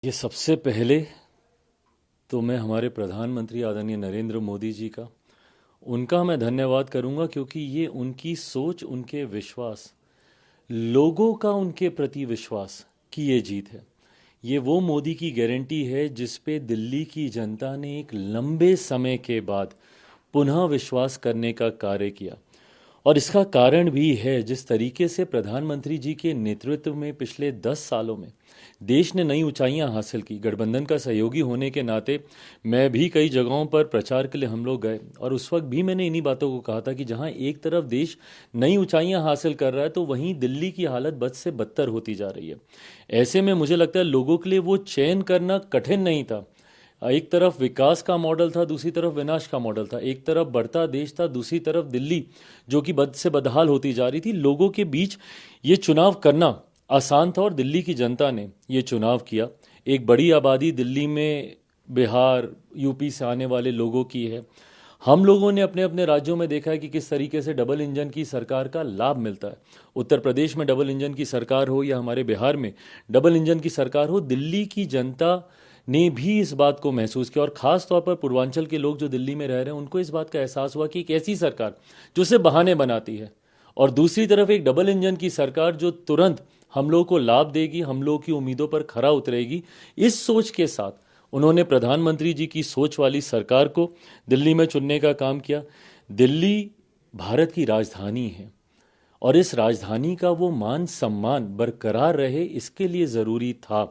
ये सबसे पहले तो मैं हमारे प्रधानमंत्री आदरणीय नरेंद्र मोदी जी का उनका मैं धन्यवाद करूंगा, क्योंकि ये उनकी सोच, उनके विश्वास, लोगों का उनके प्रति विश्वास की ये जीत है। ये वो मोदी की गारंटी है जिस पे दिल्ली की जनता ने एक लंबे समय के बाद पुनः विश्वास करने का कार्य किया। और इसका कारण भी है जिस तरीके से प्रधानमंत्री जी के नेतृत्व में पिछले 10 सालों में देश ने नई ऊंचाइयां हासिल की। गठबंधन का सहयोगी होने के नाते मैं भी कई जगहों पर प्रचार के लिए हम लोग गए, और उस वक्त भी मैंने इन्हीं बातों को कहा था कि जहां एक तरफ देश नई ऊंचाइयां हासिल कर रहा है, तो वहीं दिल्ली की हालत बद से बदतर होती जा रही है। ऐसे में मुझे लगता है लोगों के लिए वो चयन करना कठिन नहीं था। एक तरफ विकास का मॉडल था, दूसरी तरफ विनाश का मॉडल था। एक तरफ बढ़ता देश था, दूसरी तरफ दिल्ली जो कि बद से बदहाल होती जा रही थी। लोगों के बीच ये चुनाव करना आसान था और दिल्ली की जनता ने ये चुनाव किया। एक बड़ी आबादी दिल्ली में बिहार, यूपी से आने वाले लोगों की है। हम लोगों ने अपने अपने राज्यों में देखा है कि किस तरीके से डबल इंजन की सरकार का लाभ मिलता है। उत्तर प्रदेश में डबल इंजन की सरकार हो या हमारे बिहार में डबल इंजन की सरकार हो, दिल्ली की जनता ने भी इस बात को महसूस किया। और ख़ास तौर पर पूर्वांचल के लोग जो दिल्ली में रह रहे हैं, उनको इस बात का एहसास हुआ कि एक ऐसी सरकार जो सिर्फ बहाने बनाती है, और दूसरी तरफ एक डबल इंजन की सरकार जो तुरंत हम लोगों को लाभ देगी, हम लोगों की उम्मीदों पर खरा उतरेगी। इस सोच के साथ उन्होंने प्रधानमंत्री जी की सोच वाली सरकार को दिल्ली में चुनने का काम किया। दिल्ली भारत की राजधानी है, और इस राजधानी का वो मान सम्मान बरकरार रहे, इसके लिए ज़रूरी था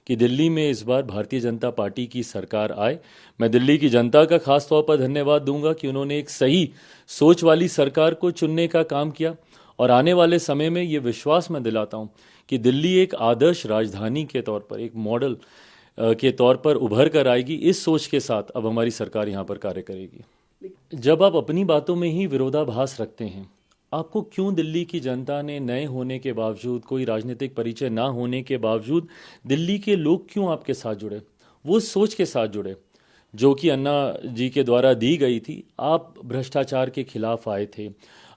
कि दिल्ली में इस बार भारतीय जनता पार्टी की सरकार आए। मैं दिल्ली की जनता का खास तौर पर धन्यवाद दूंगा कि उन्होंने एक सही सोच वाली सरकार को चुनने का काम किया। और आने वाले समय में ये विश्वास मैं दिलाता हूँ कि दिल्ली एक आदर्श राजधानी के तौर पर, एक मॉडल के तौर पर उभर कर आएगी। इस सोच के साथ अब हमारी सरकार यहाँ पर कार्य करेगी। जब आप अपनी बातों में ही विरोधाभास रखते हैं, आपको क्यों दिल्ली की जनता ने नए होने के बावजूद, कोई राजनीतिक परिचय ना होने के बावजूद, दिल्ली के लोग क्यों आपके साथ जुड़े? वो सोच के साथ जुड़े जो कि अन्ना जी के द्वारा दी गई थी। आप भ्रष्टाचार के खिलाफ आए थे,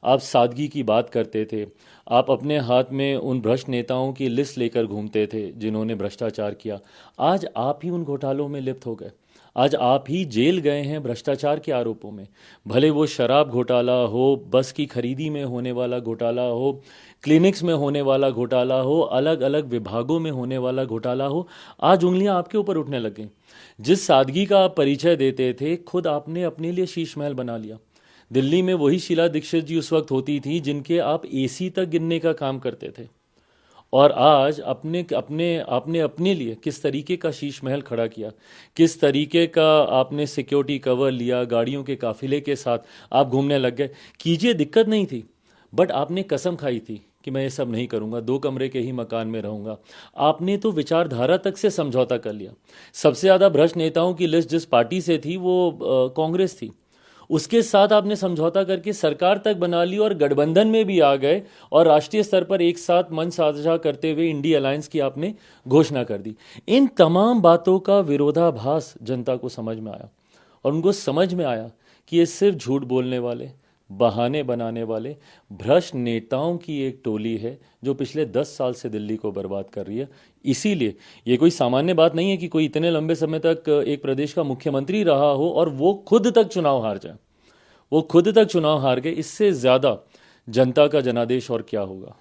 आप सादगी की बात करते थे, आप अपने हाथ में उन भ्रष्ट नेताओं की लिस्ट लेकर घूमते थे जिन्होंने भ्रष्टाचार किया। आज आप ही उन घोटालों में लिप्त हो गए। आज आप ही जेल गए हैं भ्रष्टाचार के आरोपों में। भले वो शराब घोटाला हो, बस की खरीदी में होने वाला घोटाला हो, क्लिनिक्स में होने वाला घोटाला हो, अलग अलग विभागों में होने वाला घोटाला हो, आज उंगलियां आपके ऊपर उठने लग गई। जिस सादगी का आप परिचय देते थे, खुद आपने अपने लिए शीश महल बना लिया। दिल्ली में वही शीला दीक्षित जी उस वक्त होती थी जिनके आप एसी तक गिनने का काम करते थे, और आज अपने अपने आपने अपने लिए किस तरीके का शीश महल खड़ा किया, किस तरीके का आपने सिक्योरिटी कवर लिया, गाड़ियों के काफिले के साथ आप घूमने लग गए। कीजिए, दिक्कत नहीं थी, बट आपने कसम खाई थी कि मैं ये सब नहीं करूंगा, 2 कमरे के ही मकान में रहूंगा। आपने तो विचारधारा तक से समझौता कर लिया। सबसे ज्यादा भ्रष्ट नेताओं की लिस्ट जिस पार्टी से थी वो कांग्रेस थी, उसके साथ आपने समझौता करके सरकार तक बना ली और गठबंधन में भी आ गए, और राष्ट्रीय स्तर पर एक साथ मंच साझा करते हुए इंडिया अलायंस की आपने घोषणा कर दी। इन तमाम बातों का विरोधाभास जनता को समझ में आया, और उनको समझ में आया कि ये सिर्फ झूठ बोलने वाले, बहाने बनाने वाले भ्रष्ट नेताओं की एक टोली है जो पिछले 10 साल से दिल्ली को बर्बाद कर रही है। इसीलिए ये कोई सामान्य बात नहीं है कि कोई इतने लंबे समय तक एक प्रदेश का मुख्यमंत्री रहा हो और वो खुद तक चुनाव हार जाए। वो खुद तक चुनाव हार गए। इससे ज्यादा जनता का जनादेश और क्या होगा।